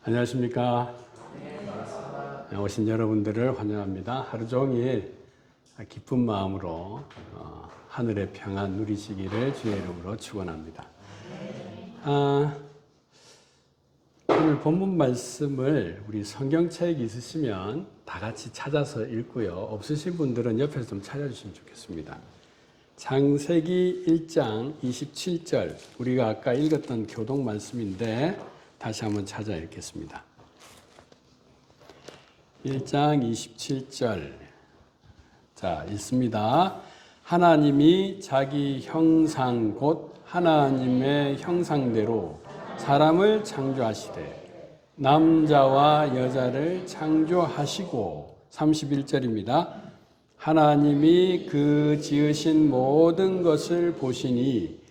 안녕하십니까. 오신 여러분들을 환영합니다. 하루 종일 기쁜 마음으로 하늘의 평안 누리시기를 주의 이름으로 축원합니다. 오늘 본문 말씀을 우리 성경책 있으시면 다 같이 찾아서 읽고요. 없으신 분들은 옆에서 좀 찾아주시면 좋겠습니다. 창세기 1장 27절, 우리가 아까 읽었던 교독 말씀인데 다시 한번 찾아 읽겠습니다. 1장 27절. 자, 읽습니다. 하나님이 자기 형상 곧 하나님의 형상대로 사람을 창조하시되 남자와 여자를 창조하시고 31절입니다. 하나님이 그 지으신 모든 것을 보시니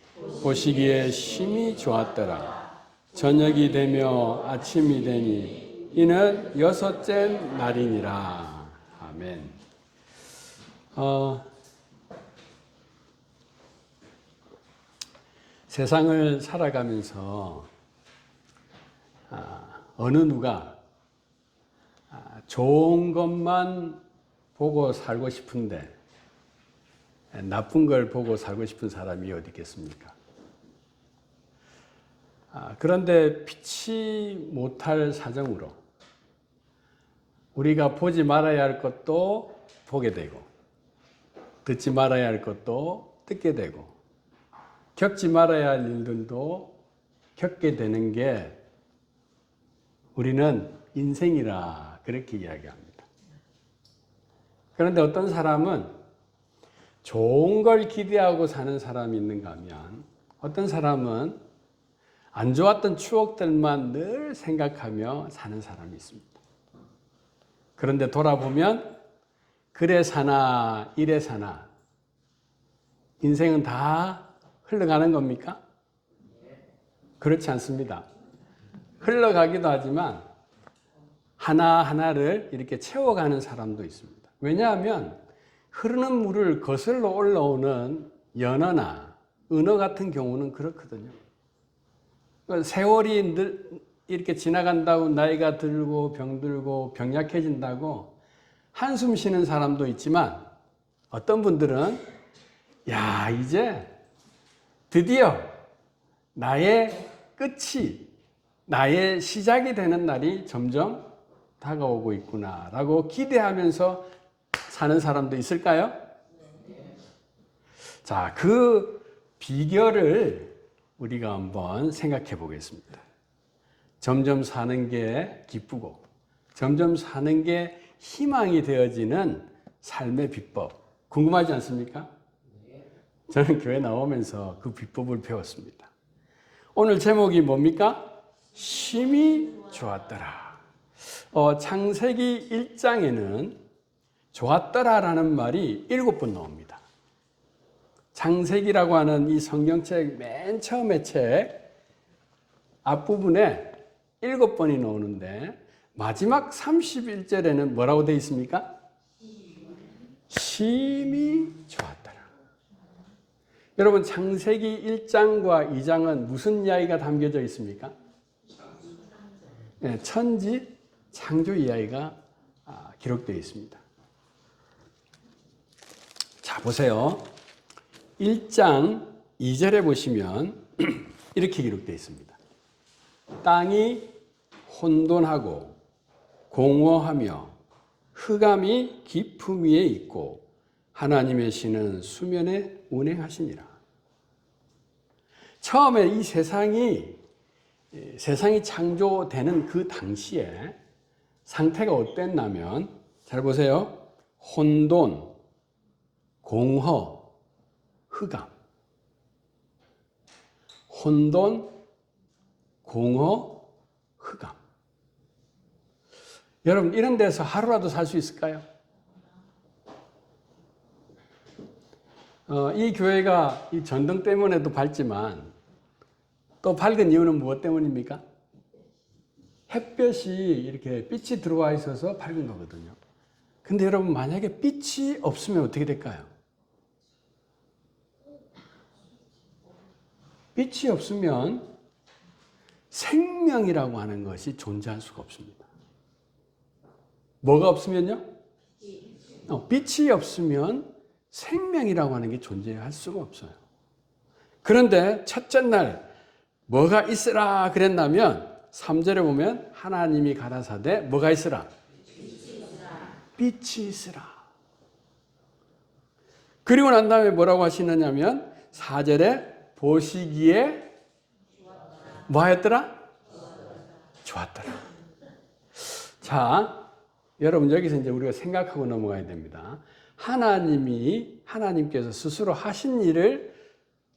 보시기에 심히 좋았더라. 저녁이 되며 아침이 되니 이는 여섯째 날이니라. 아멘. 세상을 살아가면서 어느 누가 좋은 것만 보고 살고 싶은데 나쁜 걸 보고 살고 싶은 사람이 어디 있겠습니까? 그런데 피치 못할 사정으로 우리가 보지 말아야 할 것도 보게 되고 듣지 말아야 할 것도 듣게 되고 겪지 말아야 할 일들도 겪게 되는 게 우리는 인생이라 그렇게 이야기합니다. 그런데 어떤 사람은 좋은 걸 기대하고 사는 사람이 있는가 하면 어떤 사람은 안 좋았던 추억들만 늘 생각하며 사는 사람이 있습니다. 그런데 돌아보면 그래 사나 이래 사나 인생은 다 흘러가는 겁니까? 그렇지 않습니다. 흘러가기도 하지만 하나하나를 이렇게 채워가는 사람도 있습니다. 왜냐하면 흐르는 물을 거슬러 올라오는 연어나 은어 같은 경우는 그렇거든요. 세월이 늘 이렇게 지나간다고 나이가 들고 병들고 병약해진다고 한숨 쉬는 사람도 있지만 어떤 분들은 야, 이제 드디어 나의 끝이 나의 시작이 되는 날이 점점 다가오고 있구나라고 기대하면서 사는 사람도 있을까요? 자, 그 비결을 우리가 한번 생각해 보겠습니다. 점점 사는 게 기쁘고 점점 사는 게 희망이 되어지는 삶의 비법 궁금하지 않습니까? 저는 교회 나오면서 그 비법을 배웠습니다. 오늘 제목이 뭡니까? 심히 좋았더라. 창세기 1장에는 좋았더라라는 말이 7번 나옵니다. 창세기라고 하는 이 성경책 맨 처음의 책 앞부분에 7번이 나오는데 마지막 31절에는 뭐라고 되어 있습니까? 심히 좋았더라. 여러분 창세기 1장과 2장은 무슨 이야기가 담겨져 있습니까? 네, 천지 창조 이야기가 기록되어 있습니다. 자, 보세요. 1장 2절에 보시면 이렇게 기록되어 있습니다. 땅이 혼돈하고 공허하며 흑암이 깊음 위에 있고 하나님의 신은 수면에 운행하시니라. 처음에 이 세상이 창조되는 그 당시에 상태가 어땠냐면 잘 보세요. 혼돈, 공허, 흑암. 혼돈, 공허, 흑암. 여러분 이런 데서 하루라도 살 수 있을까요? 이 교회가 이 전등 때문에도 밝지만 또 밝은 이유는 무엇 때문입니까? 햇볕이 이렇게 빛이 들어와 있어서 밝은 거거든요. 근데 여러분 만약에 빛이 없으면 어떻게 될까요? 빛이 없으면 생명이라고 하는 것이 존재할 수가 없습니다. 뭐가 없으면요? 빛이 없으면 생명이라고 하는 게 존재할 수가 없어요. 그런데 첫째 날 뭐가 있으라 그랬냐면 3절에 보면 하나님이 가라사대 뭐가 있으라? 빛이 있으라. 그리고 난 다음에 뭐라고 하시느냐면 4절에 보시기에 뭐 하였더라? 좋았더라. 자, 여러분 여기서 이제 우리가 생각하고 넘어가야 됩니다. 하나님께서 스스로 하신 일을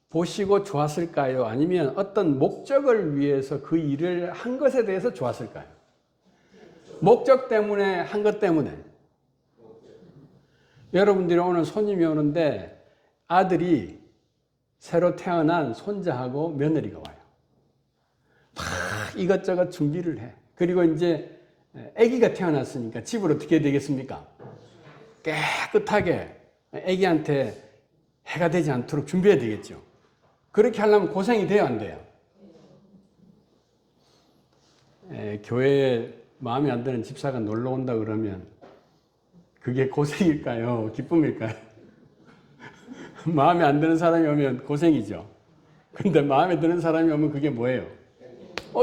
보시고 좋았을까요? 아니면 어떤 목적을 위해서 그 일을 한 것에 대해서 좋았을까요? 목적 때문에 한 것 때문에. 여러분들이 오늘 손님이 오는데 아들이 새로 태어난 손자하고 며느리가 와요. 막 이것저것 준비를 해. 그리고 이제 아기가 태어났으니까 집을 어떻게 해야 되겠습니까? 깨끗하게 아기한테 해가 되지 않도록 준비해야 되겠죠. 그렇게 하려면 고생이 돼요, 안 돼요? 교회에 마음에 안 드는 집사가 놀러 온다 그러면 그게 고생일까요? 기쁨일까요? 마음에 안 드는 사람이 오면 고생이죠. 근데 마음에 드는 사람이 오면 그게 뭐예요?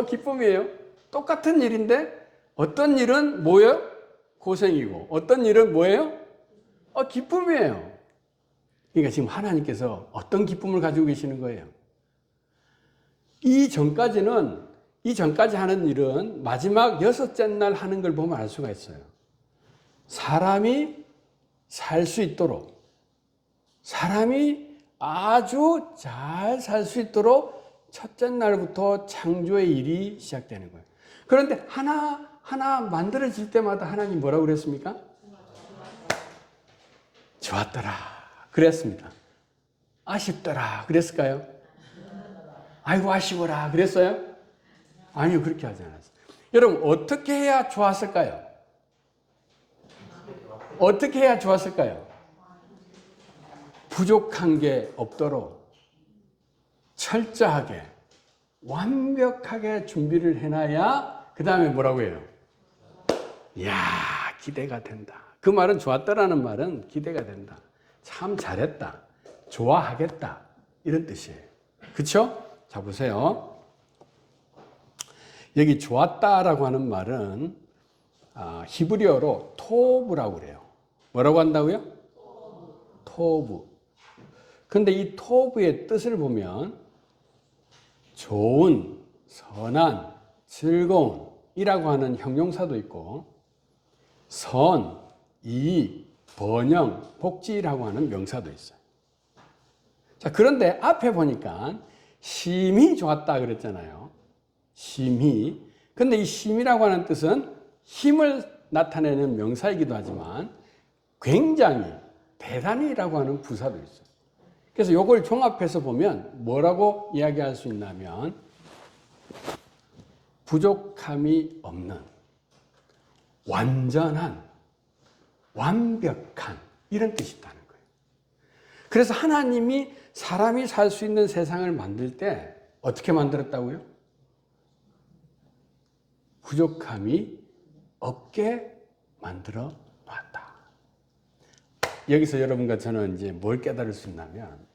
기쁨이에요. 똑같은 일인데 어떤 일은 뭐예요? 고생이고 어떤 일은 뭐예요? 기쁨이에요. 그러니까 지금 하나님께서 어떤 기쁨을 가지고 계시는 거예요? 이전까지 하는 일은 마지막 6째 날 하는 걸 보면 알 수가 있어요. 사람이 살 수 있도록, 사람이 아주 잘 살 수 있도록 첫째 날부터 창조의 일이 시작되는 거예요. 그런데 하나 만들어질 때마다 하나님 뭐라고 그랬습니까? 좋았더라 그랬습니다. 아쉽더라 그랬을까요? 아이고 아쉬워라 그랬어요? 아니요, 그렇게 하지 않았어요. 여러분 어떻게 해야 좋았을까요? 어떻게 해야 좋았을까요? 부족한 게 없도록 철저하게 완벽하게 준비를 해놔야 그 다음에 뭐라고 해요? 이야, 기대가 된다. 그 말은 좋았다라는 말은 기대가 된다. 참 잘했다. 좋아하겠다. 이런 뜻이에요. 그렇죠? 자, 보세요. 여기 좋았다라고 하는 말은 히브리어로 토브라고 그래요. 뭐라고 한다고요? 토브. 근데 이 토브의 뜻을 보면 좋은, 선한, 즐거운 이라고 하는 형용사도 있고 선, 이익, 번영, 복지라고 하는 명사도 있어요. 자, 그런데 앞에 보니까 심히 좋았다 그랬잖아요. 심히. 근데 이 심이라고 하는 뜻은 힘을 나타내는 명사이기도 하지만 굉장히, 대단히라고 하는 부사도 있어요. 그래서 이걸 종합해서 보면 뭐라고 이야기할 수 있냐면 부족함이 없는, 완전한, 완벽한 이런 뜻이 있다는 거예요. 그래서 하나님이 사람이 살 수 있는 세상을 만들 때 어떻게 만들었다고요? 부족함이 없게 만들어 놨다. 여기서 여러분과 저는 이제 뭘 깨달을 수 있냐면,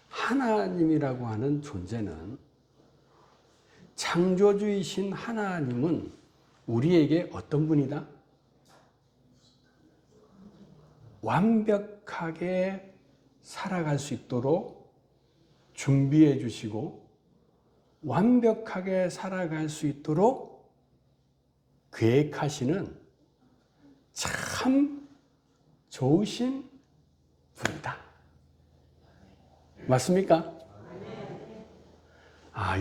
하나님이라고 하는 존재는, 창조주이신 하나님은 우리에게 어떤 분이다? 완벽하게 살아갈 수 있도록 준비해 주시고 완벽하게 살아갈 수 있도록 계획하시는 참 좋으신 분이다. 맞습니까?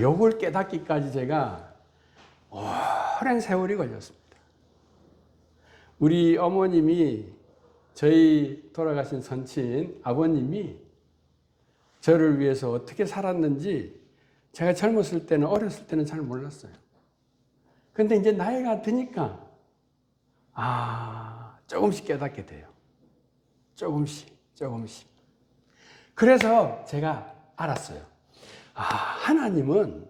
요걸 깨닫기까지 제가 오랜 세월이 걸렸습니다. 우리 어머님이, 저희 돌아가신 선친 아버님이 저를 위해서 어떻게 살았는지 제가 젊었을 때는, 어렸을 때는 잘 몰랐어요. 근데 이제 나이가 드니까 조금씩 깨닫게 돼요. 조금씩. 그래서 제가 알았어요. 하나님은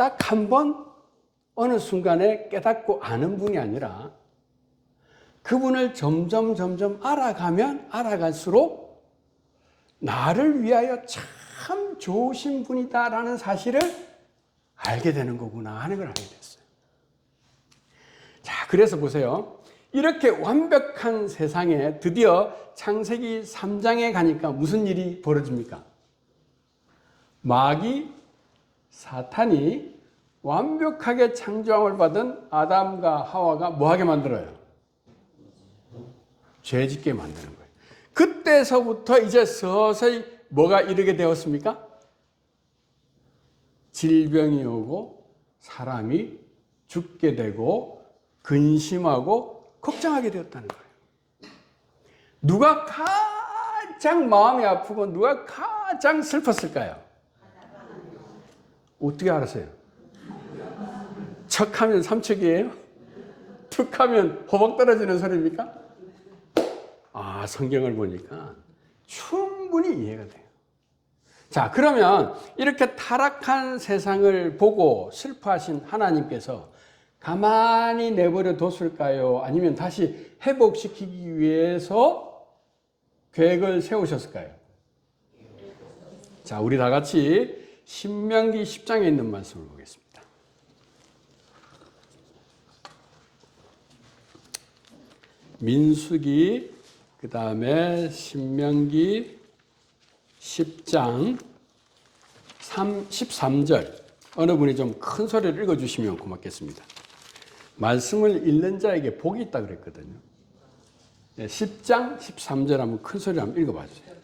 딱 한 번 어느 순간에 깨닫고 아는 분이 아니라 그분을 점점 알아가면 알아갈수록 나를 위하여 참 좋으신 분이다라는 사실을 알게 되는 거구나 하는 걸 알게 됐어요. 자, 그래서 보세요. 이렇게 완벽한 세상에 드디어 창세기 3장에 가니까 무슨 일이 벌어집니까? 마귀, 사탄이 완벽하게 창조함을 받은 아담과 하와가 뭐하게 만들어요? 죄짓게 만드는 거예요. 그때서부터 이제 서서히 뭐가 이르게 되었습니까? 질병이 오고 사람이 죽게 되고 근심하고 걱정하게 되었다는 거예요. 누가 가장 마음이 아프고 누가 가장 슬펐을까요? 어떻게 알았어요? 척하면 삼척이에요? 툭하면 호박 떨어지는 소리입니까? 아, 성경을 보니까 충분히 이해가 돼요. 자, 그러면 이렇게 타락한 세상을 보고 슬퍼하신 하나님께서 가만히 내버려 뒀을까요? 아니면 다시 회복시키기 위해서 계획을 세우셨을까요? 자, 우리 다 같이 신명기 10장에 있는 말씀을 보겠습니다. 민수기, 그 다음에 신명기 10장 13절. 어느 분이 좀 큰 소리를 읽어주시면 고맙겠습니다. 말씀을 읽는 자에게 복이 있다 그랬거든요. 10장 13절 한번 큰 소리로 한번 읽어봐 주세요.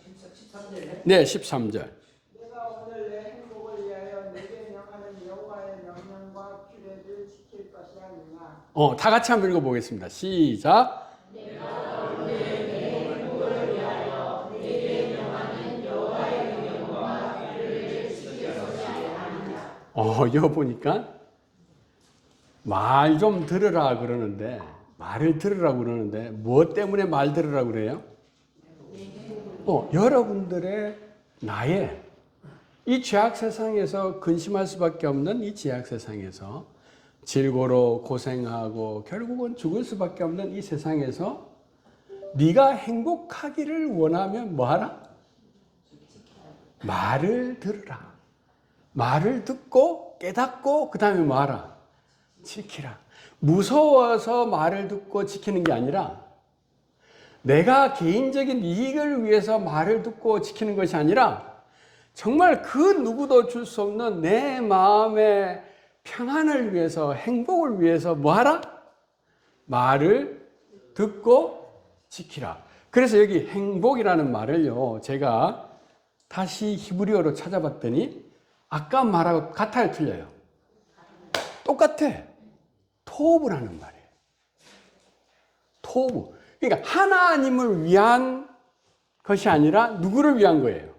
네, 13절. 내가 오늘 내 행복을 위하여 내게 명하는 여호와의 명령과 규례를 지킬 것이 아니냐. 다 같이 한번 읽어보겠습니다. 시작. 이거 보니까 말 좀 들으라 그러는데, 말을 들으라 그러는데, 무엇 때문에 말 들으라 그래요? 여러분들의 나의 이 죄악 세상에서 근심할 수밖에 없는 이 죄악 세상에서 질고로 고생하고 결국은 죽을 수밖에 없는 이 세상에서 네가 행복하기를 원하면 뭐하라? 말을 들으라. 말을 듣고 깨닫고 그 다음에 뭐하라? 지키라. 무서워서 말을 듣고 지키는 게 아니라 내가 개인적인 이익을 위해서 말을 듣고 지키는 것이 아니라 정말 그 누구도 줄 수 없는 내 마음의 평안을 위해서 행복을 위해서 뭐하라? 말을 듣고 지키라. 그래서 여기 행복이라는 말을요, 제가 다시 히브리어로 찾아봤더니 아까 말하고 같아요, 틀려요? 똑같아. 토브라는 말이에요. 토브. 그러니까 하나님을 위한 것이 아니라 누구를 위한 거예요?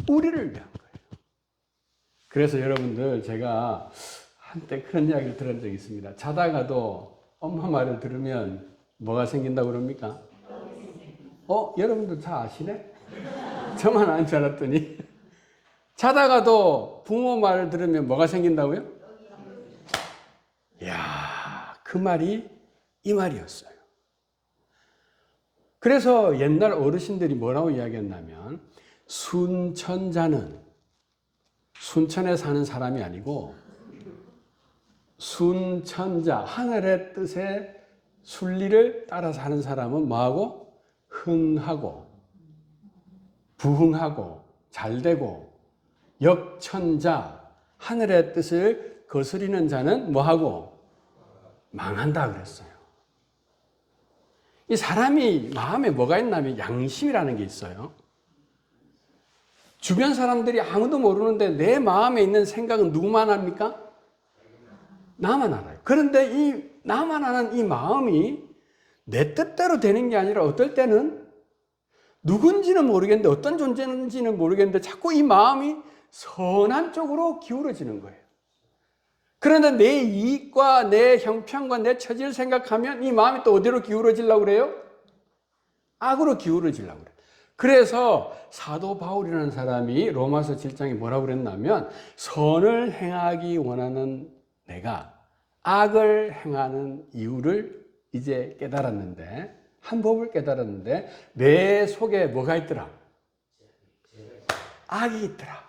우리를 위한 거예요. 그래서 여러분들, 제가 한때 그런 이야기를 들은 적이 있습니다. 자다가도 엄마 말을 들으면 뭐가 생긴다고 그럽니까? 여러분들 다 아시네? 저만 안 줄 알았더니. 자다가도 부모 말을 들으면 뭐가 생긴다고요? 이야, 그 말이 이 말이었어요. 그래서 옛날 어르신들이 뭐라고 이야기했냐면, 순천자는 순천에 사는 사람이 아니고 순천자, 하늘의 뜻의 순리를 따라 사는 사람은 뭐하고? 흥하고 부흥하고 잘되고, 역천자, 하늘의 뜻을 거스리는 자는 뭐하고? 망한다 그랬어요. 이 사람이 마음에 뭐가 있냐면 양심이라는 게 있어요. 주변 사람들이 아무도 모르는데 내 마음에 있는 생각은 누구만 합니까? 나만 알아요. 그런데 이 나만 아는 이 마음이 내 뜻대로 되는 게 아니라 어떨 때는 누군지는 모르겠는데, 어떤 존재인지는 모르겠는데 자꾸 이 마음이 선한 쪽으로 기울어지는 거예요. 그런데 내 이익과 내 형편과 내 처지를 생각하면 이 마음이 또 어디로 기울어지려고 그래요? 악으로 기울어지려고 그래요. 그래서 사도 바울이라는 사람이 로마서 7장에 뭐라고 그랬냐면 선을 행하기 원하는 내가 악을 행하는 이유를 이제 깨달았는데 한 법을 깨달았는데 내 속에 뭐가 있더라? 악이 있더라.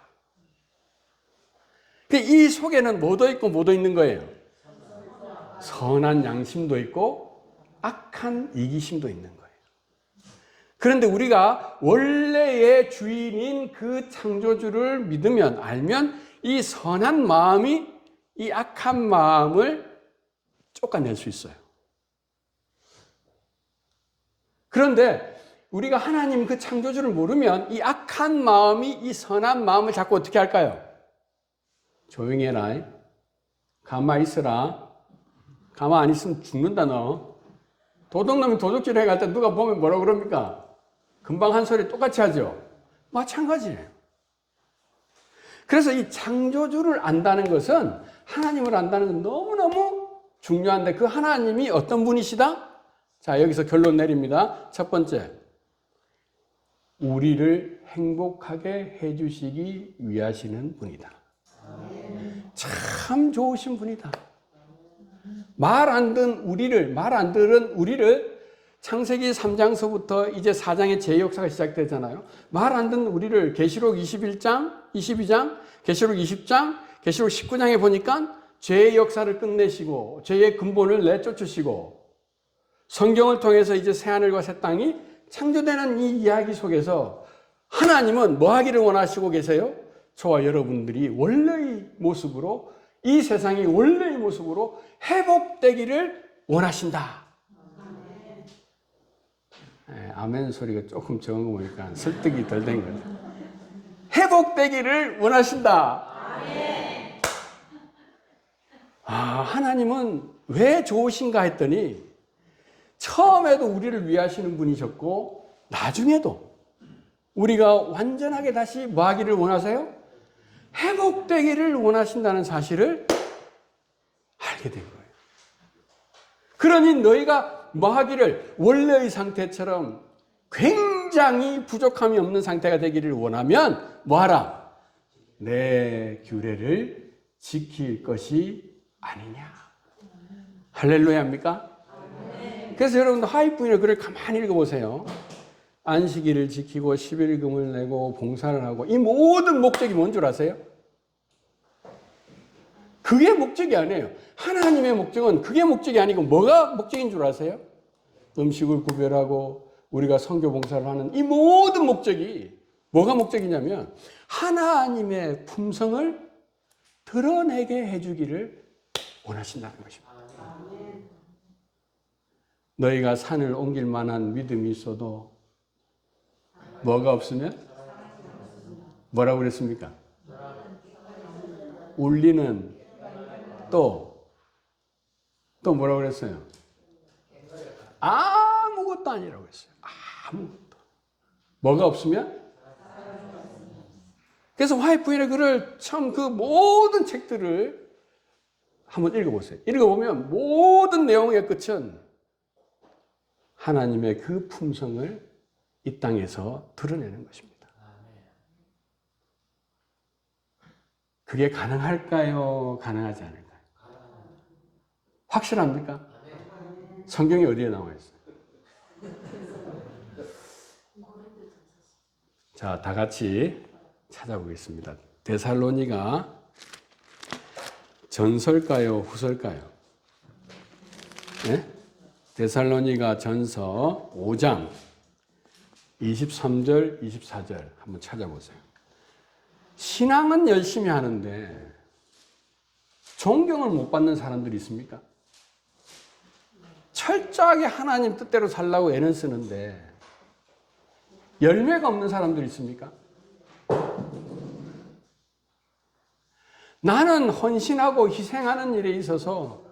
이 속에는 뭐도 있고 뭐도 있는 거예요? 선한 양심도 있고 악한 이기심도 있는 거예요. 그런데 우리가 원래의 주인인 그 창조주를 믿으면 알면 이 선한 마음이 이 악한 마음을 쫓아낼 수 있어요. 그런데 우리가 하나님 그 창조주를 모르면 이 악한 마음이 이 선한 마음을 자꾸 어떻게 할까요? 조용히 해라. 가만히 있어라. 가만 안 있으면 죽는다 너. 도둑놈이 도둑질 해갈 때 누가 보면 뭐라 그럽니까? 금방 한 소리 똑같이 하죠. 마찬가지예요. 그래서 이 창조주를 안다는 것은 하나님을 안다는 건 너무너무 중요한데 그 하나님이 어떤 분이시다? 자, 여기서 결론 내립니다. 첫 번째, 우리를 행복하게 해주시기 위하시는 분이다. 참 좋으신 분이다. 말 안 듣는 우리를 창세기 3장서부터 이제 4장의 제 역사가 시작되잖아요. 말 안 듣는 우리를 계시록 21장, 22장, 계시록 20장, 계시록 19장에 보니까 죄의 역사를 끝내시고 죄의 근본을 내쫓으시고 성경을 통해서 이제 새하늘과 새 땅이 창조되는 이 이야기 속에서 하나님은 뭐 하기를 원하시고 계세요? 저와 여러분들이 원래의 모습으로 이 세상이 원래의 모습으로 회복되기를 원하신다. 아멘 소리가 조금 적은 거 보니까 설득이 덜 된 거죠. 회복되기를 원하신다. 하나님은 왜 좋으신가 했더니 처음에도 우리를 위하시는 분이셨고 나중에도 우리가 완전하게 다시 뭐 하기를 원하세요? 회복되기를 원하신다는 사실을 알게 된 거예요. 그러니 너희가 뭐 하기를 원래의 상태처럼 굉장히 부족함이 없는 상태가 되기를 원하면 뭐 하라? 내 규례를 지킬 것이 아니냐. 할렐루야입니까? 그래서 여러분들 하위부인의 글을 가만히 읽어보세요. 안식일을 지키고 11금을 내고 봉사를 하고 이 모든 목적이 뭔 줄 아세요? 그게 목적이 아니에요. 하나님의 목적은 그게 목적이 아니고 뭐가 목적인 줄 아세요? 음식을 구별하고 우리가 선교 봉사를 하는 이 모든 목적이 뭐가 목적이냐면 하나님의 품성을 드러내게 해주기를 원하신다는 것입니다. 너희가 산을 옮길 만한 믿음이 있어도 뭐가 없으면 뭐라고 그랬습니까? 울리는 또 뭐라고 그랬어요? 아무것도 아니라고 했어요. 아무것도. 뭐가 없으면? 그래서 화이트부인의 글을 참 그 모든 책들을 한번 읽어보세요. 읽어보면 모든 내용의 끝은 하나님의 그 품성을 이 땅에서 드러내는 것입니다. 그게 가능할까요? 가능하지 않을까요? 확실합니까? 성경이 어디에 나와 있어요? 자, 다 같이 찾아보겠습니다. 데살로니가 전설까요? 후설까요? 네? 데살로니가 전서 5장 23절, 24절 한번 찾아보세요. 신앙은 열심히 하는데 존경을 못 받는 사람들이 있습니까? 철저하게 하나님 뜻대로 살라고 애는 쓰는데 열매가 없는 사람들이 있습니까? 나는 헌신하고 희생하는 일에 있어서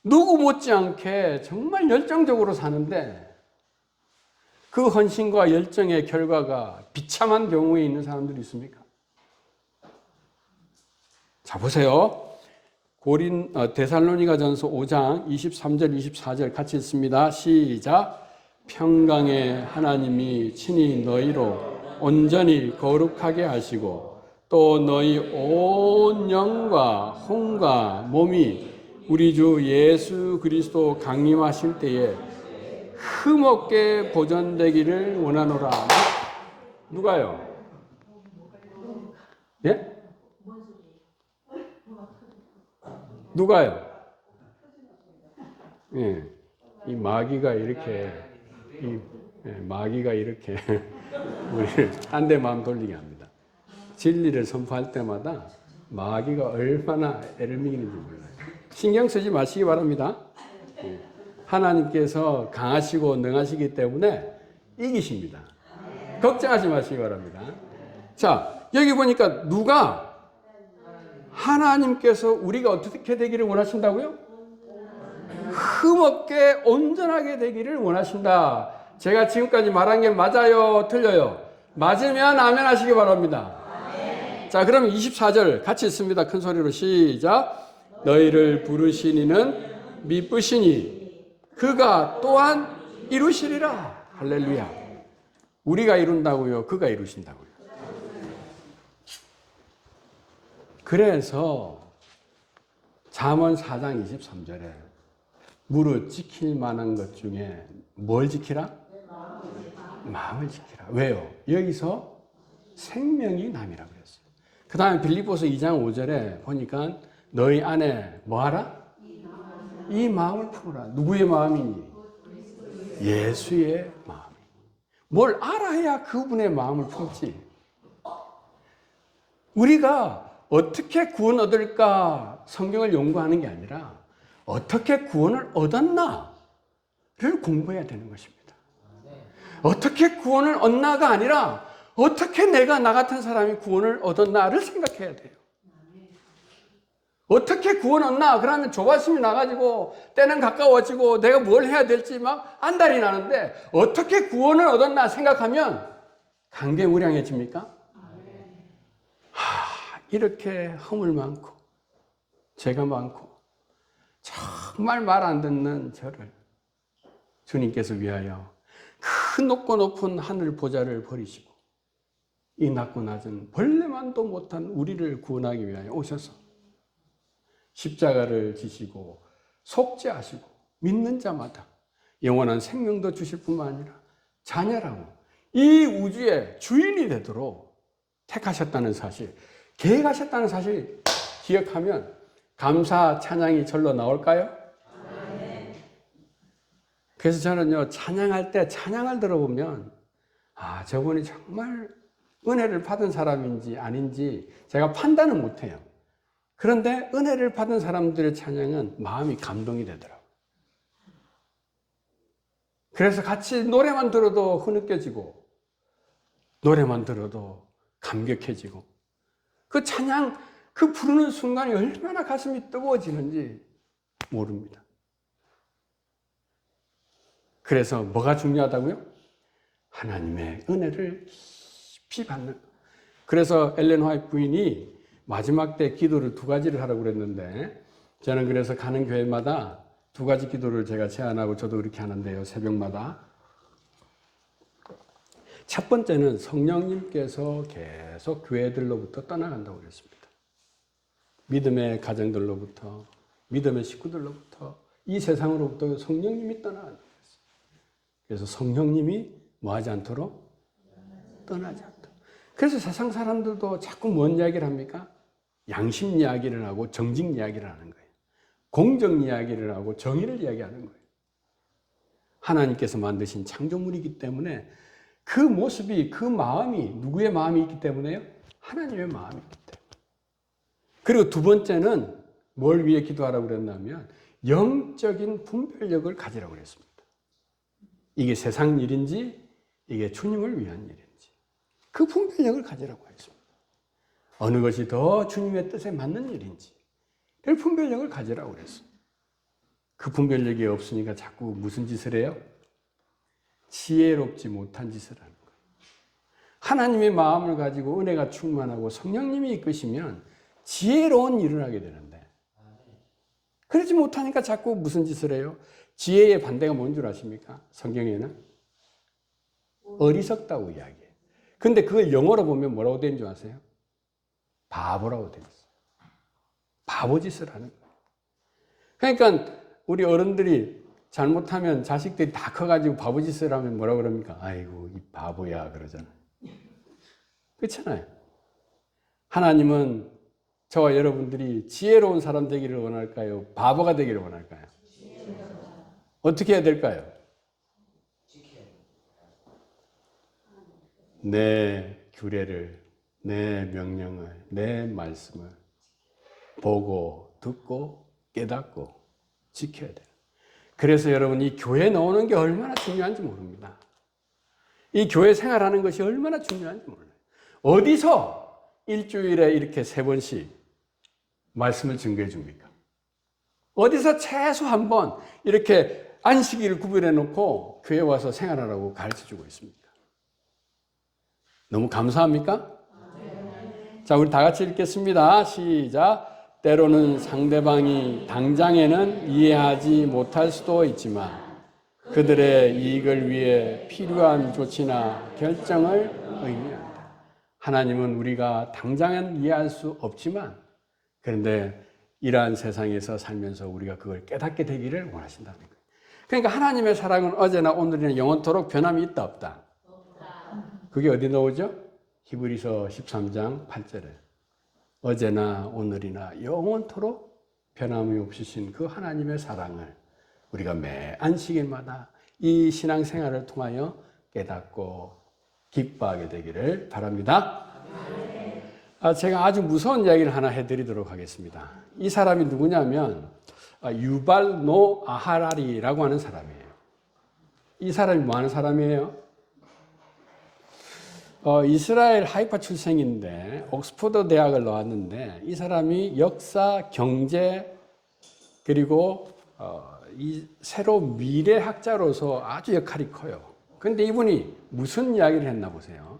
누구 못지않게 정말 열정적으로 사는데 그 헌신과 열정의 결과가 비참한 경우에 있는 사람들이 있습니까? 자, 보세요. 데살로니가 전서 5장 23절, 24절 같이 읽습니다. 시작. 평강의 하나님이 친히 너희로 온전히 거룩하게 하시고 또 너희 온 영과 혼과 몸이 우리 주 예수 그리스도 강림하실 때에 흠없게 보존되기를 원하노라. 누가요? 예? 누가요? 예. 이 마귀가 이렇게 마귀가 이렇게 우리를 딴 데 마음 돌리게 합니다. 진리를 선포할 때마다 마귀가 얼마나 애를 먹이는지 몰라요. 신경 쓰지 마시기 바랍니다. 하나님께서 강하시고 능하시기 때문에 이기십니다. 걱정하지 마시기 바랍니다. 자, 여기 보니까 누가 하나님께서 우리가 어떻게 되기를 원하신다고요? 흠없게 온전하게 되기를 원하신다. 제가 지금까지 말한 게 맞아요? 틀려요? 맞으면 아멘 하시기 바랍니다. 자, 그럼 24절 같이 읽습니다. 큰 소리로 시작. 너희를 부르시니는 미쁘시니 그가 또한 이루시리라. 할렐루야. 우리가 이룬다고요? 그가 이루신다고요? 그래서 잠언 4장 23절에 무릇 지킬 만한 것 중에 뭘 지키라? 마음을 지키라. 왜요? 여기서 생명이 남이라고 그랬어요. 그 다음에 빌립보서 2장 5절에 보니까 너희 안에 뭐하라? 이 마음을 품으라. 누구의 마음이니? 예수의 마음이. 뭘 알아야 그분의 마음을 품지. 우리가 어떻게 구원 얻을까 성경을 연구하는 게 아니라 어떻게 구원을 얻었나를 공부해야 되는 것입니다. 어떻게 구원을 얻나가 아니라 어떻게 내가 나 같은 사람이 구원을 얻었나를 생각해야 돼요. 어떻게 구원 얻나? 그러면 조바심이 나가지고 때는 가까워지고 내가 뭘 해야 될지 막 안달이 나는데 어떻게 구원을 얻었나 생각하면 강경우량해집니까? 이렇게 허물 많고 죄가 많고 정말 말 안 듣는 저를 주님께서 위하여 큰 높고 높은 하늘 보좌를 버리시고 이 낮고 낮은 벌레만도 못한 우리를 구원하기 위하여 오셔서 십자가를 지시고 속죄하시고 믿는 자마다 영원한 생명도 주실 뿐만 아니라 자녀라고 이 우주의 주인이 되도록 택하셨다는 사실, 계획하셨다는 사실 기억하면 감사 찬양이 절로 나올까요? 그래서 저는요, 찬양할 때 찬양을 들어보면 저분이 정말 은혜를 받은 사람인지 아닌지 제가 판단은 못해요. 그런데 은혜를 받은 사람들의 찬양은 마음이 감동이 되더라고요. 그래서 같이 노래만 들어도 흐느껴지고 노래만 들어도 감격해지고 그 찬양, 그 부르는 순간이 얼마나 가슴이 뜨거워지는지 모릅니다. 그래서 뭐가 중요하다고요? 하나님의 은혜를 깊이 받는. 그래서 엘렌 화이트 부인이 마지막 때 기도를 2가지를 하라고 그랬는데 저는 그래서 가는 교회마다 2가지 기도를 제가 제안하고 저도 그렇게 하는데요. 새벽마다. 첫 번째는 성령님께서 계속 교회들로부터 떠나간다고 그랬습니다. 믿음의 가정들로부터, 믿음의 식구들로부터, 이 세상으로부터 성령님이 떠나간다고 그랬어요. 그래서 성령님이 뭐 하지 않도록? 떠나지 않도록. 그래서 세상 사람들도 자꾸 뭔 이야기를 합니까? 양심 이야기를 하고 정직 이야기를 하는 거예요. 공정 이야기를 하고 정의를 이야기하는 거예요. 하나님께서 만드신 창조물이기 때문에 그 모습이, 그 마음이 누구의 마음이 있기 때문에요? 하나님의 마음이 있기 때문에. 그리고 2번째는 뭘 위해 기도하라고 그랬냐면 영적인 분별력을 가지라고 그랬습니다. 이게 세상 일인지 이게 주님을 위한 일인지 그 분별력을 가지라고 했습니다. 어느 것이 더 주님의 뜻에 맞는 일인지 그 분별력을 가지라고 그랬어요. 그 분별력이 없으니까 자꾸 무슨 짓을 해요? 지혜롭지 못한 짓을 하는 거예요. 하나님의 마음을 가지고 은혜가 충만하고 성령님이 이끄시면 지혜로운 일을 하게 되는데 그러지 못하니까 자꾸 무슨 짓을 해요? 지혜의 반대가 뭔 줄 아십니까? 성경에는 어리석다고 이야기해요. 근데 그걸 영어로 보면 뭐라고 되는 줄 아세요? 바보라고 되어 있어요. 바보짓을 하는 거예요. 그러니까 우리 어른들이 잘못하면 자식들이 다 커가지고 바보짓을 하면 뭐라 그럽니까? 아이고 이 바보야 그러잖아요. 그렇잖아요. 하나님은 저와 여러분들이 지혜로운 사람 되기를 원할까요? 바보가 되기를 원할까요? 어떻게 해야 될까요? 내 규례를, 내 명령을, 내 말씀을 보고 듣고 깨닫고 지켜야 돼요. 그래서 여러분 이 교회 나오는 게 얼마나 중요한지 모릅니다. 이 교회 생활하는 것이 얼마나 중요한지 몰라요. 어디서 일주일에 이렇게 3번씩 말씀을 증거해 줍니까? 어디서 최소 한 번 이렇게 안식일을 구별해 놓고 교회 와서 생활하라고 가르쳐 주고 있습니까? 너무 감사합니까? 자, 우리 다 같이 읽겠습니다. 시작. 때로는 상대방이 당장에는 이해하지 못할 수도 있지만 그들의 이익을 위해 필요한 조치나 결정을 의미한다. 하나님은 우리가 당장은 이해할 수 없지만 그런데 이러한 세상에서 살면서 우리가 그걸 깨닫게 되기를 원하신다는 거예요. 그러니까 하나님의 사랑은 어제나 오늘이나 영원토록 변함이 있다 없다? 그게 어디 나오죠? 히브리서 13장 8절에 어제나 오늘이나 영원토록 변함이 없으신 그 하나님의 사랑을 우리가 매 안식일마다 이 신앙생활을 통하여 깨닫고 기뻐하게 되기를 바랍니다. 제가 아주 무서운 이야기를 하나 해드리도록 하겠습니다. 이 사람이 누구냐면 유발 노 아하라리라고 하는 사람이에요. 이 사람이 뭐 하는 사람이에요? 이스라엘 하이파 출생인데 옥스퍼드 대학을 나왔는데 이 사람이 역사, 경제 그리고 이 새로 미래학자로서 아주 역할이 커요. 그런데 이분이 무슨 이야기를 했나 보세요.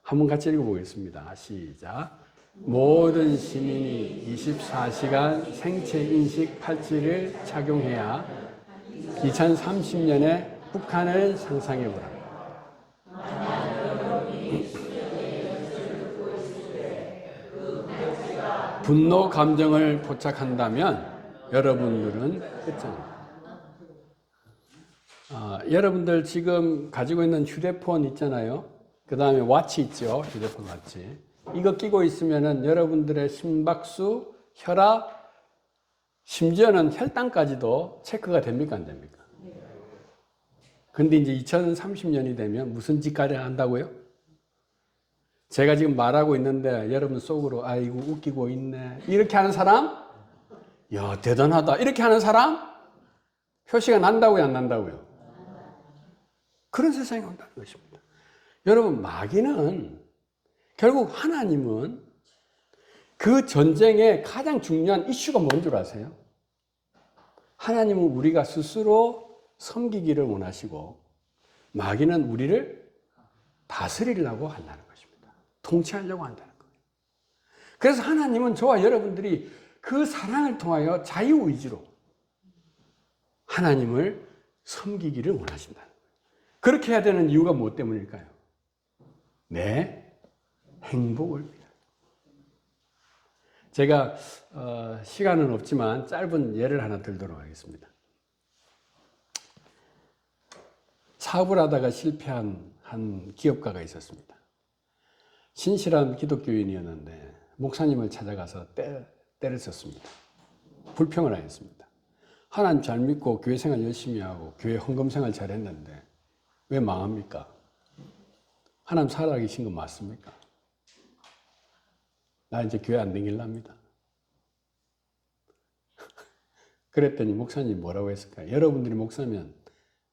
한번 같이 읽어보겠습니다. 시작. 모든 시민이 24시간 생체 인식 팔찌를 착용해야 2030년에 북한을 상상해보라. 분노 감정을 포착한다면 여러분들은 끝장입니다. 여러분들 지금 가지고 있는 휴대폰 있잖아요. 그 다음에 와치 있죠. 휴대폰 와치. 이거 끼고 있으면은 여러분들의 심박수, 혈압, 심지어는 혈당까지도 체크가 됩니까? 안 됩니까? 근데 이제 2030년이 되면 무슨 짓까지 한다고요? 제가 지금 말하고 있는데 여러분 속으로 아이고 웃기고 있네. 이렇게 하는 사람? 야, 대단하다. 이렇게 하는 사람? 표시가 난다고요, 안 난다고요? 그런 세상이 온다는 것입니다. 여러분, 마귀는 결국 하나님은 그 전쟁의 가장 중요한 이슈가 뭔 줄 아세요? 하나님은 우리가 스스로 섬기기를 원하시고 마귀는 우리를 다스리려고 한다는 것입니다. 통치하려고 한다는 거예요. 그래서 하나님은 저와 여러분들이 그 사랑을 통하여 자유의지로 하나님을 섬기기를 원하신다는 거예요. 그렇게 해야 되는 이유가 무엇 때문일까요? 내 행복을 위하여. 제가 시간은 없지만 짧은 예를 하나 들도록 하겠습니다. 사업을 하다가 실패한 한 기업가가 있었습니다. 신실한 기독교인이었는데 목사님을 찾아가서 때를 썼습니다. 불평을 하였습니다. 하나님 잘 믿고 교회 생활 열심히 하고 교회 헌금 생활 잘했는데 왜 망합니까? 하나님 살아계신 거 맞습니까? 나 이제 교회 안 다닐랍니다. 그랬더니 목사님이 뭐라고 했을까요? 여러분들이 목사면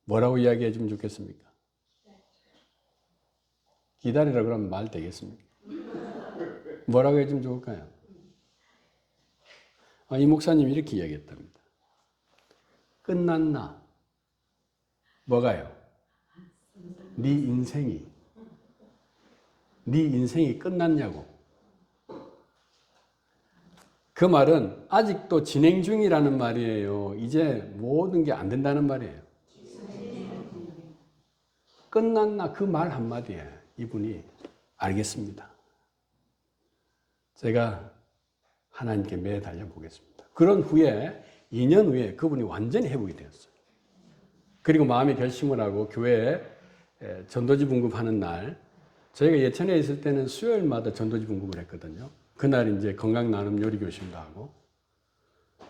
뭐라고 이야기해 주면 좋겠습니까? 기다리라 그러면 말 되겠습니까? 뭐라고 해주면 좋을까요? 이 목사님이 이렇게 이야기했답니다. 끝났나? 뭐가요? 네 인생이 끝났냐고. 그 말은 아직도 진행 중이라는 말이에요. 이제 모든 게 안 된다는 말이에요. 끝났나 그 말 한마디에 이분이 알겠습니다. 제가 하나님께 매달려 보겠습니다. 그런 후에 2년 후에 그분이 완전히 회복이 되었어요. 그리고 마음의 결심을 하고 교회에 전도지 분급하는 날, 저희가 예천에 있을 때는 수요일마다 전도지 분급을 했거든요. 그날 이제 건강 나눔 요리 교심도 하고,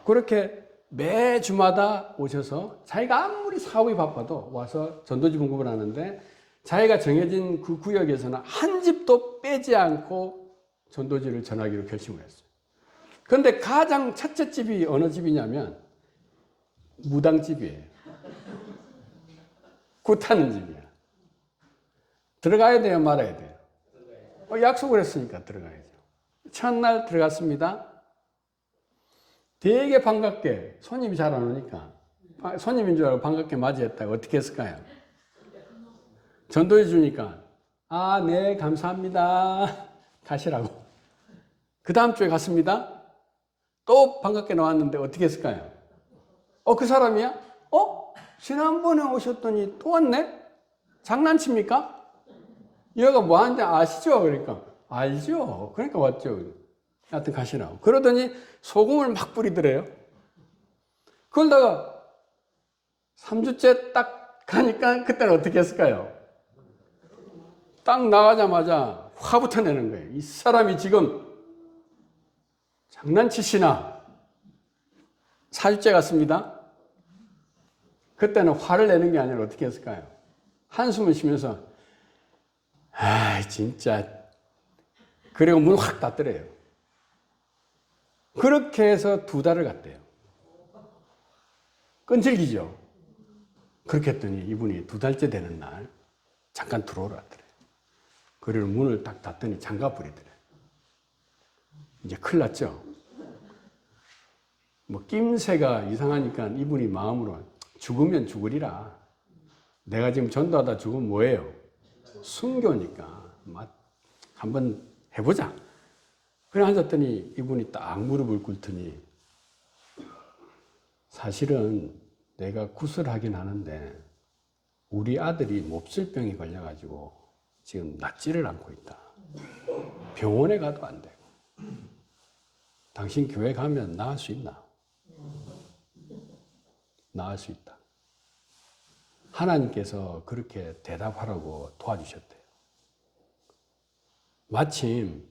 그렇게 매주마다 오셔서 자기가 아무리 사업이 바빠도 와서 전도지 분급을 하는데, 자기가 정해진 그 구역에서는 한 집도 빼지 않고 전도지를 전하기로 결심을 했어요. 그런데 가장 첫째 집이 어느 집이냐면 무당집이에요. 굿하는 집이야. 들어가야 돼요, 말아야 돼요? 약속을 했으니까 들어가야죠. 첫날 들어갔습니다. 되게 반갑게, 손님이 잘 안 오니까 손님인 줄 알고 반갑게 맞이했다가 어떻게 했을까요? 전도해 주니까 아, 네, 감사합니다. 가시라고. 그 다음 주에 갔습니다. 또 반갑게 나왔는데 어떻게 했을까요? 그 사람이야? 지난번에 오셨더니 또 왔네? 장난칩니까? 얘가 뭐 하는지 아시죠? 그러니까 알죠. 그러니까 왔죠. 하여튼 가시라고. 그러더니 소금을 막 뿌리더래요. 그러다가 3주째 딱 가니까 그때는 어떻게 했을까요? 딱 나가자마자 화부터 내는 거예요. 이 사람이 지금 장난치시나? 4주째 갔습니다. 그때는 화를 내는 게 아니라 어떻게 했을까요? 한숨을 쉬면서 진짜. 그리고 문을 확 닫더래요. 그렇게 해서 2달을 갔대요. 끈질기죠? 그렇게 했더니 이분이 2달째 되는 날 잠깐 들어오라 하더래요. 그리고 문을 딱 닫더니 장갑버리더래요. 이제 큰일 났죠? 낌새가 이상하니까 이분이 마음으로 죽으면 죽으리라. 내가 지금 전도하다 죽으면 뭐예요? 순교니까 한번 해보자. 그래 앉았더니 이분이 딱 무릎을 꿇더니 사실은 내가 구슬하긴 하는데 우리 아들이 몹쓸병이 걸려가지고 지금 낫지를 않고 있다. 병원에 가도 안 되고. 당신 교회 가면 나을 수 있나? 나을 수 있다. 하나님께서 그렇게 대답하라고 도와주셨대요. 마침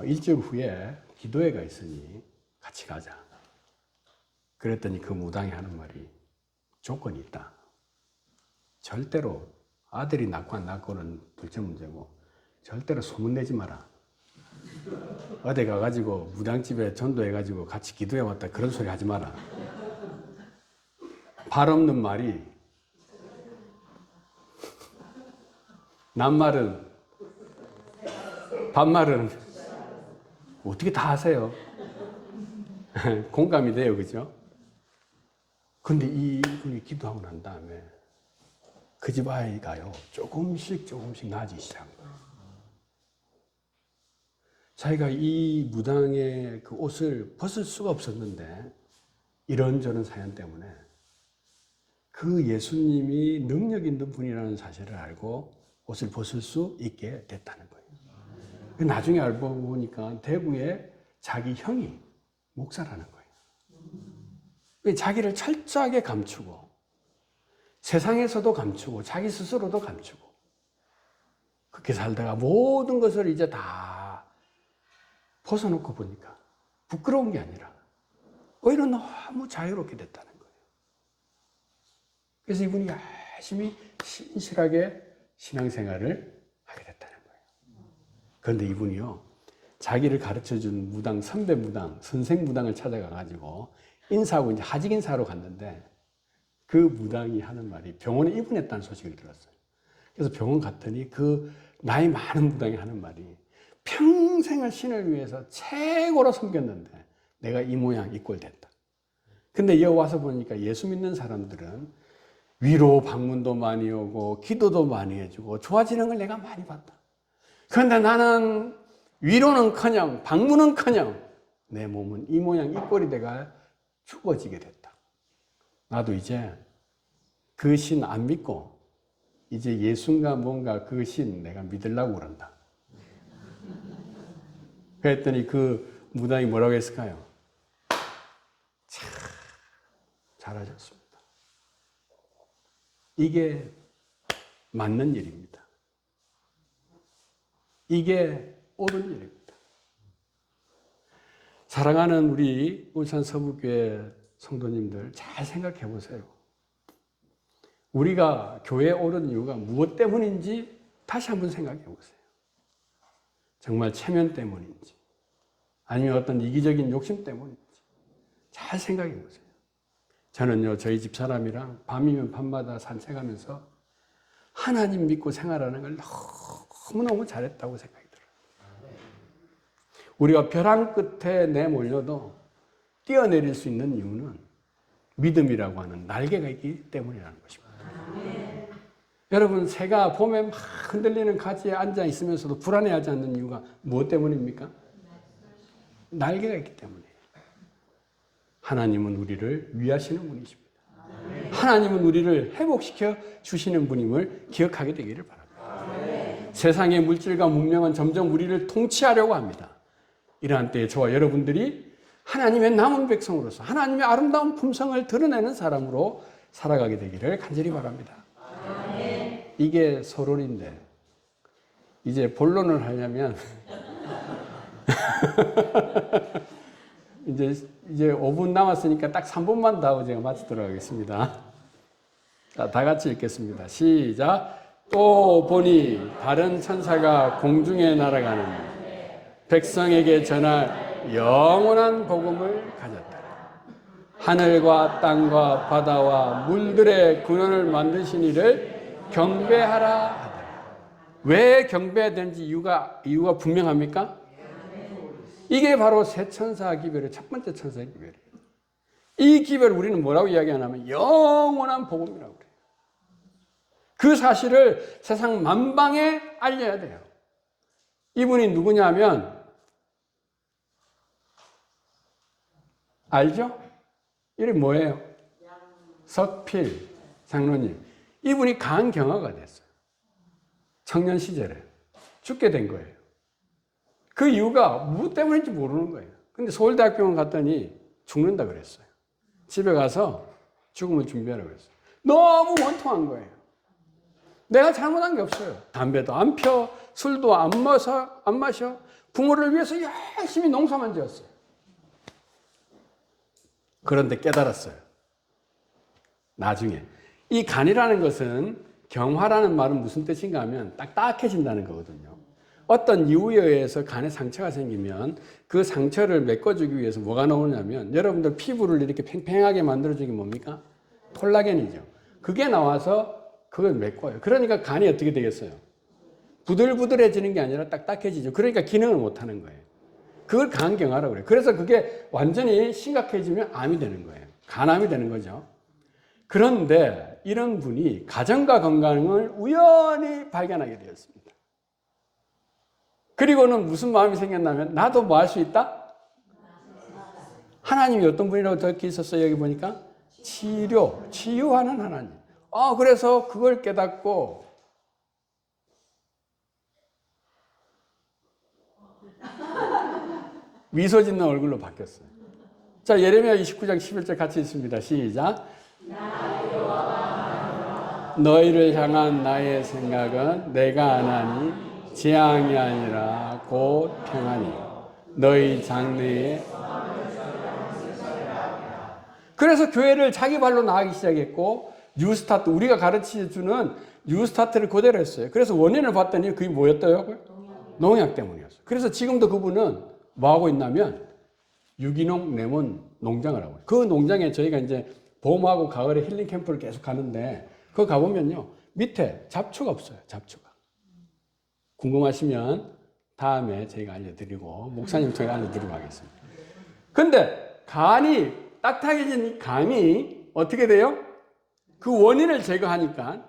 일주일 후에 기도회가 있으니 같이 가자. 그랬더니 그 무당이 하는 말이 조건이 있다. 절대로 아들이 낳고 안 낳고는 둘째 문제고 절대로 소문내지 마라. 어디 가가지고 무당집에 전도해가지고 같이 기도해 왔다 그런 소리 하지 마라. 발 없는 말이 낱말은 반말은 어떻게 다 하세요? 공감이 돼요, 그죠? 근데 이분이 기도하고 난 다음에 그 집 아이가요 조금씩 나아지기 시작한 거예요. 자기가 이 무당의 그 옷을 벗을 수가 없었는데 이런저런 사연 때문에 그 예수님이 능력 있는 분이라는 사실을 알고 옷을 벗을 수 있게 됐다는 거예요. 나중에 알고 보니까 대구에 자기 형이 목사라는 거예요. 자기를 철저하게 감추고 세상에서도 감추고 자기 스스로도 감추고 그렇게 살다가 모든 것을 이제 다 벗어놓고 보니까 부끄러운 게 아니라 오히려 너무 자유롭게 됐다는 거예요. 그래서 이분이 열심히 신실하게 신앙생활을 하게 됐다는 거예요. 그런데 이분이요, 자기를 가르쳐준 무당, 선배 무당, 선생 무당을 찾아가가지고 인사하고 이제 하직 인사하러 갔는데 그 무당이 하는 말이 병원에 입원했다는 소식을 들었어요. 그래서 병원 갔더니 그 나이 많은 무당이 하는 말이 평생을 신을 위해서 최고로 섬겼는데 내가 이 모양 이 꼴 됐다. 근데 여기 와서 보니까 예수 믿는 사람들은 위로 방문도 많이 오고 기도도 많이 해주고 좋아지는 걸 내가 많이 봤다. 그런데 나는 위로는커녕 방문은커녕 내 몸은 이 모양 이 꼴이 돼가 죽어지게 됐다. 나도 이제 그 신 안 믿고 이제 예수인가 뭔가 그 신 내가 믿으려고 그런다. 그랬더니 그 무당이 뭐라고 했을까요? 참 잘하셨습니다. 이게 맞는 일입니다. 이게 옳은 일입니다. 사랑하는 우리 울산 서부교회 성도님들 잘 생각해 보세요. 우리가 교회에 오른 이유가 무엇 때문인지 다시 한번 생각해 보세요. 정말 체면 때문인지 아니면 어떤 이기적인 욕심 때문인지 잘 생각해 보세요. 저는요, 저희 집 사람이랑 밤이면 밤마다 산책하면서 하나님 믿고 생활하는 걸 너무너무 잘했다고 생각이 들어요. 우리가 벼랑 끝에 내몰려도 뛰어내릴 수 있는 이유는 믿음이라고 하는 날개가 있기 때문이라는 것입니다. 여러분, 새가 봄에 막 흔들리는 가지에 앉아 있으면서도 불안해하지 않는 이유가 무엇 때문입니까? 날개가 있기 때문이에요. 하나님은 우리를 위하시는 분이십니다. 하나님은 우리를 회복시켜 주시는 분임을 기억하게 되기를 바랍니다. 세상의 물질과 문명은 점점 우리를 통치하려고 합니다. 이러한 때에 저와 여러분들이 하나님의 남은 백성으로서 하나님의 아름다운 품성을 드러내는 사람으로 살아가게 되기를 간절히 바랍니다. 이게 서론인데 이제 본론을 하려면 이제 5분 남았으니까 딱 3분만 더 하고 제가 마치도록 하겠습니다. 자, 다 같이 읽겠습니다. 시작. 또 보니 다른 천사가 공중에 날아가는 백성에게 전할 영원한 복음을 가졌다. 하늘과 땅과 바다와 물들의 근원을 만드신 이를 경배하라 하더라. 왜 경배해야 되는지 이유가 분명합니까? 이게 바로 새 천사 기별의 첫 번째 천사의 기별이에요. 이 기별을 우리는 뭐라고 이야기하냐면 영원한 복음이라고 그래요. 그 사실을 세상 만방에 알려야 돼요. 이분이 누구냐면 알죠? 이름이 뭐예요? 석필 장로님. 이분이 간경화가 됐어요. 청년 시절에 죽게 된 거예요. 그 이유가 무엇 때문인지 모르는 거예요. 근데 서울대학병원 갔더니 죽는다 그랬어요. 집에 가서 죽음을 준비하라고 그랬어요. 너무 원통한 거예요. 내가 잘못한 게 없어요. 담배도 안 펴, 술도 안 마셔. 부모를 위해서 열심히 농사만 지었어요. 그런데 깨달았어요. 나중에. 이 간이라는 것은 경화라는 말은 무슨 뜻인가 하면 딱딱해진다는 거거든요. 어떤 이유에 의해서 간에 상처가 생기면 그 상처를 메꿔주기 위해서 뭐가 나오냐면 여러분들 피부를 이렇게 팽팽하게 만들어주기 뭡니까? 콜라겐이죠. 그게 나와서 그걸 메꿔요. 그러니까 간이 어떻게 되겠어요? 부들부들해지는 게 아니라 딱딱해지죠. 그러니까 기능을 못하는 거예요. 그걸 간경화라고 그래요. 그래서 그게 완전히 심각해지면 암이 되는 거예요. 간암이 되는 거죠. 그런데 이런 분이 가정과 건강을 우연히 발견하게 되었습니다. 그리고는 무슨 마음이 생겼냐면 나도 뭐 할 수 있다? 하나님이 어떤 분이라고 적혀 있었어요. 여기 보니까 치유하는 하나님. 그래서 그걸 깨닫고 미소 짓는 얼굴로 바뀌었어요. 자, 예레미야 29장 11절 같이 읽습니다. 시작. 너희를 향한 나의 생각은 내가 아나니 재앙이 아니라 곧 평안이 너희 장래에. 그래서 교회를 자기 발로 나가기 시작했고 뉴스타트, 우리가 가르쳐주는 뉴스타트를 그대로 했어요. 그래서 원인을 봤더니 그게 뭐였더라고요? 농약 때문이었어요. 그래서 지금도 그분은 뭐 하고 있냐면 유기농 레몬 농장을 하고, 그 농장에 저희가 이제 봄하고 가을에 힐링 캠프를 계속 가는데 그거 가보면요 밑에 잡초가 없어요. 잡초가. 궁금하시면 다음에 저희가 알려드리고 목사님 저희가 알려드리고 하겠습니다. 근데 간이 딱딱해진 간이 어떻게 돼요? 그 원인을 제거하니까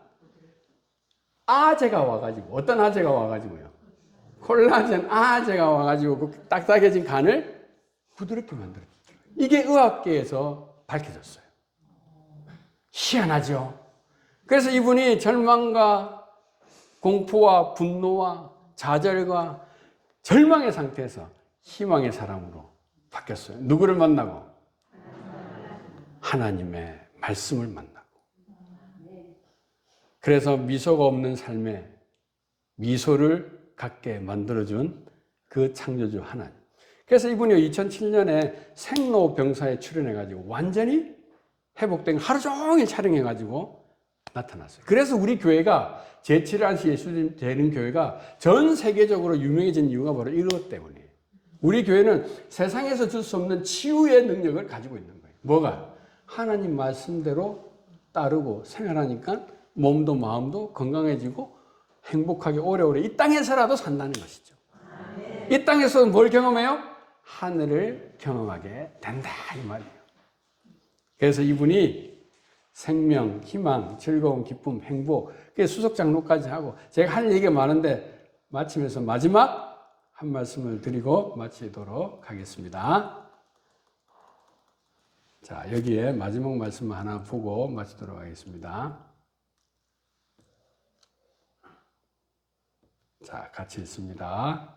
아재가 와가지고, 어떤 아재가 와가지고요, 콜라겐 아재가 와가지고 그 딱딱해진 간을 부드럽게 만들어요. 이게 의학계에서 밝혀졌어요. 희한하죠? 그래서 이분이 절망과 공포와 분노와 좌절과 절망의 상태에서 희망의 사람으로 바뀌었어요. 누구를 만나고? 하나님의 말씀을 만나고. 그래서 미소가 없는 삶에 미소를 갖게 만들어준 그 창조주 하나님. 그래서 이분이 2007년에 생로병사에 출연해가지고 완전히 회복된 하루 종일 촬영해가지고 나타났어요. 그래서 우리 교회가 제7안시 예수님 되는 교회가 전 세계적으로 유명해진 이유가 바로 이것 때문이에요. 우리 교회는 세상에서 줄 수 없는 치유의 능력을 가지고 있는 거예요. 뭐가? 하나님 말씀대로 따르고 생활하니까 몸도 마음도 건강해지고 행복하게 오래오래 이 땅에서라도 산다는 것이죠. 이 땅에서 뭘 경험해요? 하늘을 경험하게 된다 이 말이에요. 그래서 이분이 생명, 희망, 즐거움, 기쁨, 행복 수석 장로까지 하고 제가 할 얘기가 많은데 마치면서 마지막 한 말씀을 드리고 마치도록 하겠습니다. 자, 여기에 마지막 말씀 하나 보고 마치도록 하겠습니다. 자, 같이 읽습니다.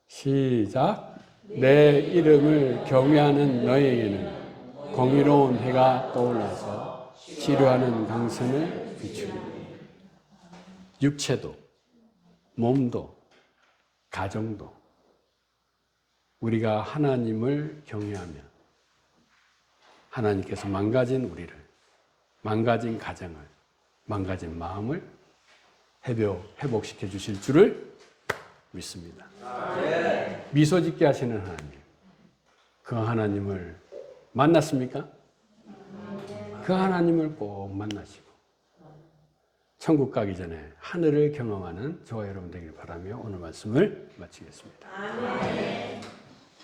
시작. 내 이름을 경외하는 너에게는 공의로운 해가 떠올라서 치료하는 강선을 비추리니. 육체도, 몸도, 가정도 우리가 하나님을 경외하면 하나님께서 망가진 우리를, 망가진 가정을, 망가진 마음을 회복시켜 주실 줄을 믿습니다. 미소 짓게 하시는 하나님, 그 하나님을 만났습니까? 그 하나님을 꼭 만나시고 천국 가기 전에 하늘을 경험하는 저와 여러분 되길 바라며 오늘 말씀을 마치겠습니다. 아멘.